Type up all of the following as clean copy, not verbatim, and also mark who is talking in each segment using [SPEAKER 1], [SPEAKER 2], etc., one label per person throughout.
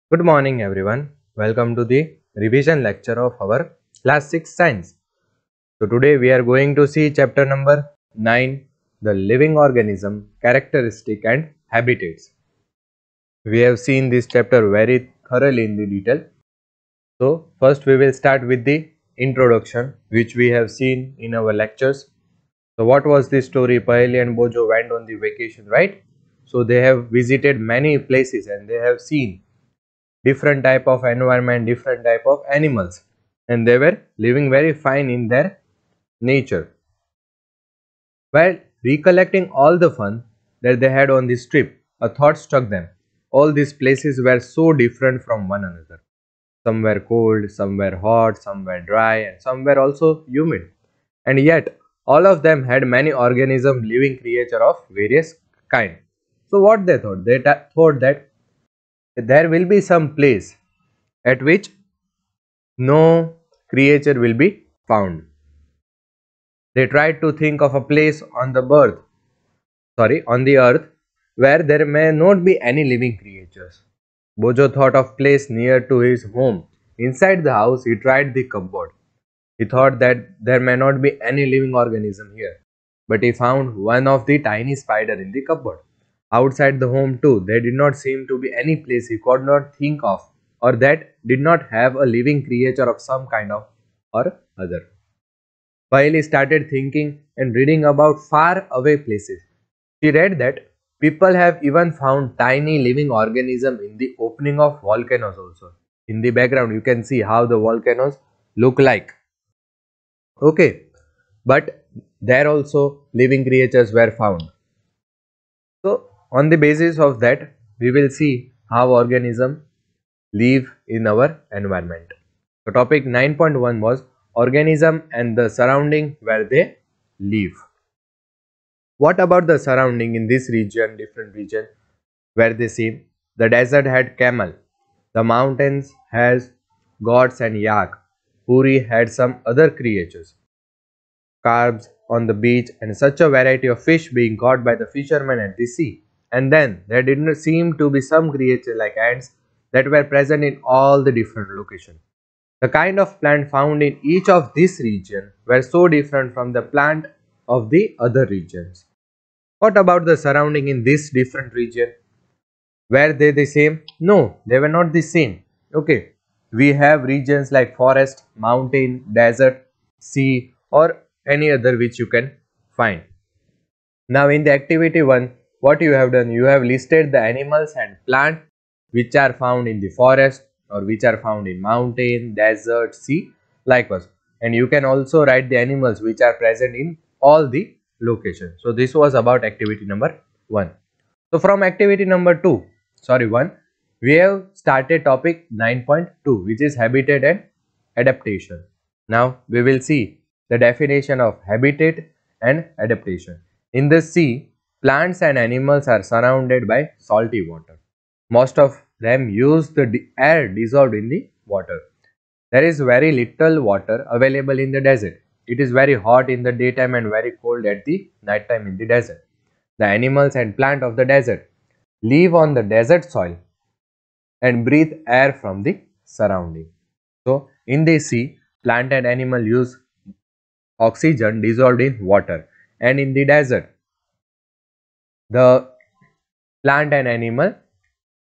[SPEAKER 1] Good morning, everyone. Welcome to the revision lecture of our class 6 science. So, today we are going to see chapter number 9, the living organism, characteristic and habitats. We have seen this chapter very thoroughly in the detail. So, first we will start with the introduction, which we have seen in our lectures. So, what was the story? Paheli and Bojo went on the vacation, right? So, they have visited many places and they have seen different type of environment, different type of animals, and they were living very fine in their nature. While recollecting all the fun that they had on this trip, a thought struck them. All these places were so different from one another. Some were cold, some were hot, some were dry, and some were also humid. And yet, all of them had many organisms, living creatures of various kind. So what they thought? They thought that there will be some place at which no creature will be found. They tried to think of a place on the earth where there may not be any living creatures. Bojo thought of place near to his home. Inside the house, he tried the cupboard. He thought that there may not be any living organism here, but he found one of the tiny spider in the cupboard. Outside the home too, there did not seem to be any place he could not think of or that did not have a living creature of some kind of or other. While started thinking and reading about far away places, she read that people have even found tiny living organisms in the opening of volcanoes also. In the background, you can see how the volcanoes look like. Okay, but there also living creatures were found. So, on the basis of that, we will see how organisms live in our environment. So, topic 9.1 was organism and the surrounding where they live. What about the surrounding in this region, different region where they seem? The desert had camel, the mountains has goats and yak. Puri had some other creatures, carbs on the beach, and such a variety of fish being caught by the fishermen at the sea. And then there did not seem to be some creatures like ants that were present in all the different locations. The kind of plant found in each of these regions were so different from the plant of the other regions. What about the surrounding in this different region? Were they the same? No, they were not the same. Okay, we have regions like forest, mountain, desert, sea, or any other which you can find. Now, in the activity 1, what you have done? You have listed the animals and plant which are found in the forest or which are found in mountain, desert, sea, likewise. And you can also write the animals which are present in all the locations. So, this was about activity number 1. So, from activity number 1, we have started topic 9.2, which is habitat and adaptation. Now, we will see the definition of habitat and adaptation. In the sea, plants and animals are surrounded by salty water. Most of them use the air dissolved in the water. There is very little water available in the desert. It is very hot in the daytime and very cold at the night time in the desert. The animals and plants of the desert live on the desert soil and breathe air from the surrounding. So, in the sea, plant and animal use oxygen dissolved in water, and in the desert, the plant and animal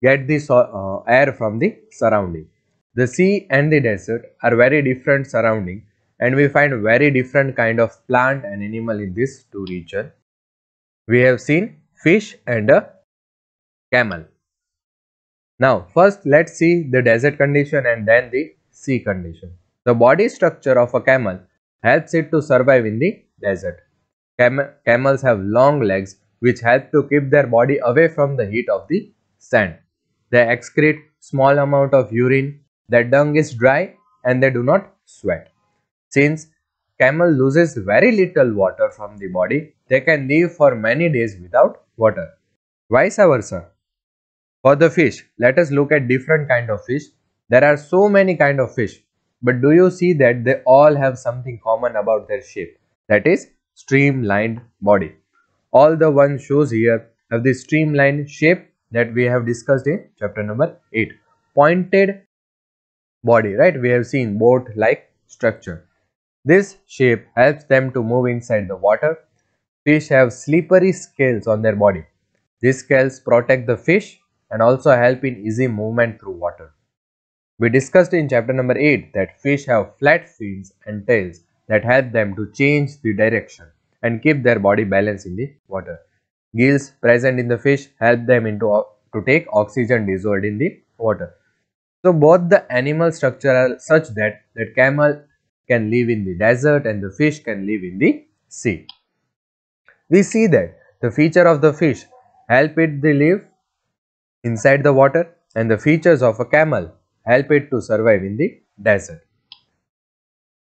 [SPEAKER 1] get the air from the surrounding. The sea and the desert are very different surrounding, and we find very different kind of plant and animal in these two regions. We have seen fish and a camel. Now, first let's see the desert condition and then the sea condition. The body structure of a camel helps it to survive in the desert. Camels have long legs which help to keep their body away from the heat of the sand. They excrete small amount of urine, their dung is dry and they do not sweat. Since camel loses very little water from the body, they can live for many days without water. Vice versa. For the fish, let us look at different kind of fish. There are so many kind of fish, but do you see that they all have something common about their shape? That is streamlined body. All the ones shows here have the streamlined shape that we have discussed in chapter number 8. pointed body, right? We have seen boat like structure. This shape helps them to move inside the water. Fish have slippery scales on their body. These scales protect the fish and also help in easy movement through water. We discussed in chapter number 8 that fish have flat fins and tails that help them to change the direction and keep their body balance in the water. Gills present in the fish help them to take oxygen dissolved in the water. So both the animal structure are such that camel can live in the desert and the fish can live in the sea. We see that the feature of the fish help it to live inside the water and the features of a camel help it to survive in the desert.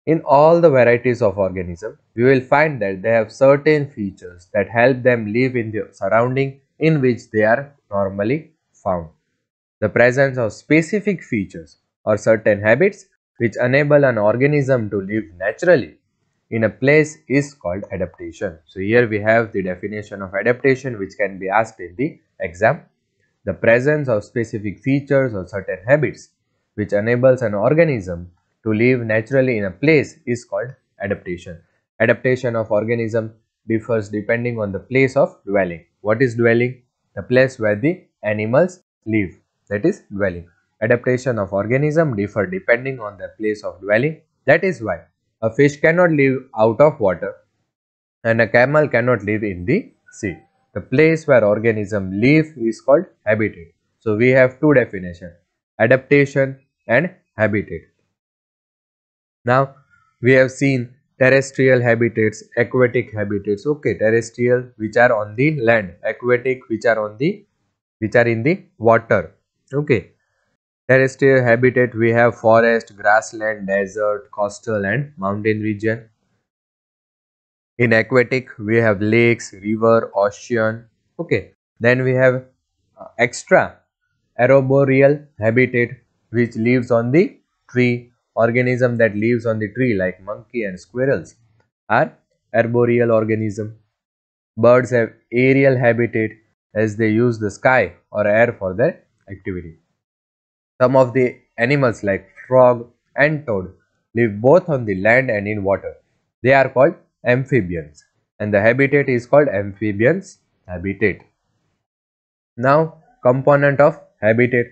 [SPEAKER 1] In all the varieties of organisms, we will find that they have certain features that help them live in the surrounding in which they are normally found. The presence of specific features or certain habits which enable an organism to live naturally in a place is called adaptation. So here we have the definition of adaptation which can be asked in the exam. The presence of specific features or certain habits which enables an organism to live naturally in a place is called adaptation. Adaptation of organism differs depending on the place of dwelling. What is dwelling? The place where the animals live, that is dwelling. Adaptation of organism differ depending on the place of dwelling. That is why a fish cannot live out of water and a camel cannot live in the sea. The place where organisms live is called habitat. So we have two definitions, adaptation and habitat. Now we have seen terrestrial habitats, aquatic habitats. Okay, terrestrial which are on the land, aquatic which are in the water. Okay. Terrestrial habitat we have forest, grassland, desert, coastal and mountain region. In aquatic we have lakes, river, ocean. Okay. Then we have extra arboreal habitat which lives on the tree. Organism that lives on the tree like monkey and squirrels are arboreal organism. Birds have aerial habitat as they use the sky or air for their activity. Some of the animals like frog and toad live both on the land and in water. They are called amphibians and the habitat is called amphibians habitat. Now component of habitat.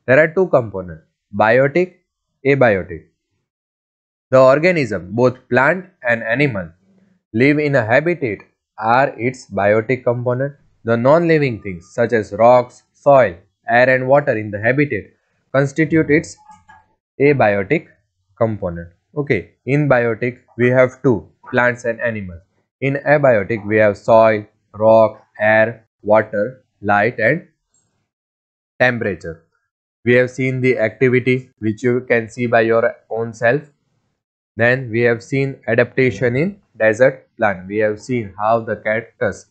[SPEAKER 1] There are two components, biotic, abiotic. The organism, both plant and animal, live in a habitat are its biotic component. The non-living things such as rocks, soil, air and water in the habitat constitute its abiotic component. Okay, in biotic we have two, plants and animals. In abiotic we have soil, rock, air, water, light and temperature. We have seen the activity which you can see by your own self. Then we have seen adaptation in desert plant. We have seen how the cactus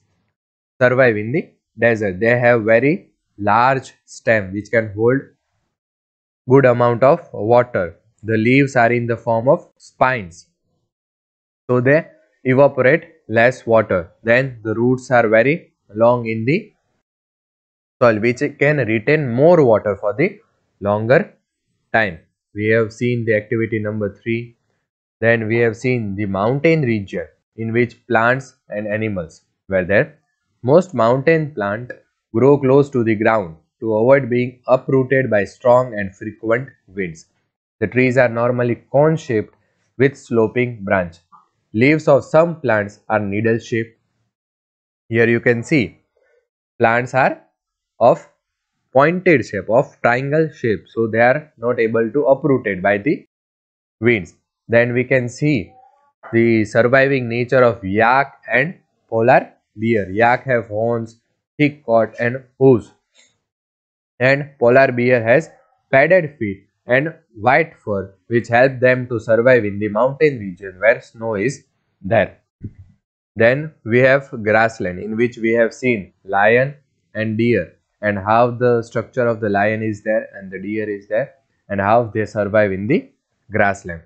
[SPEAKER 1] survive in the desert. They have very large stem which can hold good amount of water. The leaves are in the form of spines. So they evaporate less water. Then the roots are very long in the soil which can retain more water for the longer time. We have seen the activity number 3. Then we have seen the mountain region in which plants and animals were there. Most mountain plants grow close to the ground to avoid being uprooted by strong and frequent winds. The trees are normally cone shaped with sloping branch. Leaves of some plants are needle shaped. Here you can see plants are of pointed shape, of triangle shape, so they are not able to uprooted by the winds. Then we can see the surviving nature of yak and polar bear. Yak have horns, thick coat and hooves, and polar bear has padded feet and white fur which help them to survive in the mountain region where snow is there. Then we have grassland in which we have seen lion and deer and how the structure of the lion is there and the deer is there and how they survive in the grassland.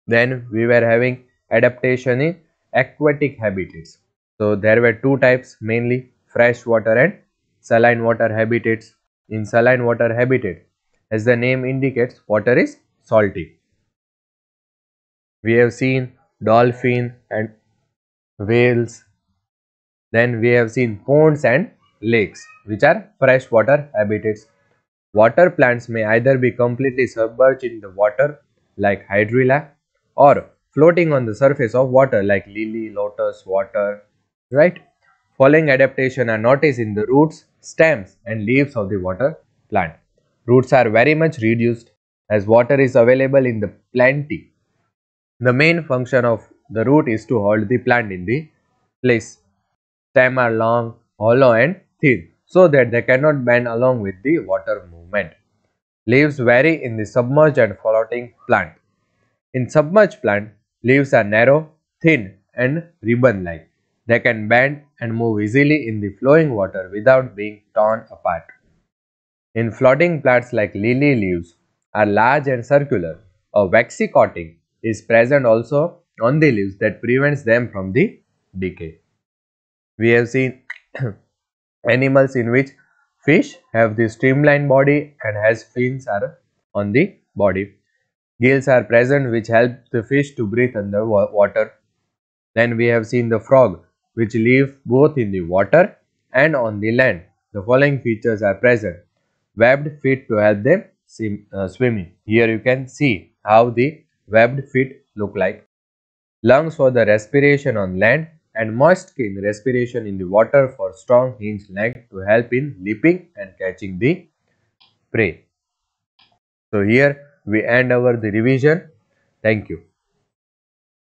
[SPEAKER 1] Then we were having adaptation in aquatic habitats. So there were two types, mainly freshwater and saline water habitats. In saline water habitat, As the name indicates, water is salty. We have seen dolphin and whales. Then we have seen ponds and lakes, which are freshwater habitats. Water plants may either be completely submerged in the water like hydrilla or floating on the surface of water like lily, lotus, water, right? Following adaptation are noticed in the roots, stems and leaves of the water plant. Roots are very much reduced as water is available in the plenty. The main function of the root is to hold the plant in the place. Stems are long, hollow and thin so that they cannot bend along with the water movement. Leaves vary in the submerged and floating plant. In submerged plant, leaves are narrow, thin and ribbon-like. They can bend and move easily in the flowing water without being torn apart. In floating plants like lily leaves are large and circular. A waxy coating is present also on the leaves that prevents them from the decay. We have seen animals in which fish have the streamlined body and has fins are on the body. Gills are present which help the fish to breathe under water. Then we have seen the frog which live both in the water and on the land. The following features are present. Webbed feet to help them swimming. Here you can see how the webbed feet look like. Lungs for the respiration on land and moist skin respiration in the water for strong hinged leg to help in leaping and catching the prey. So here we end our the revision. Thank you.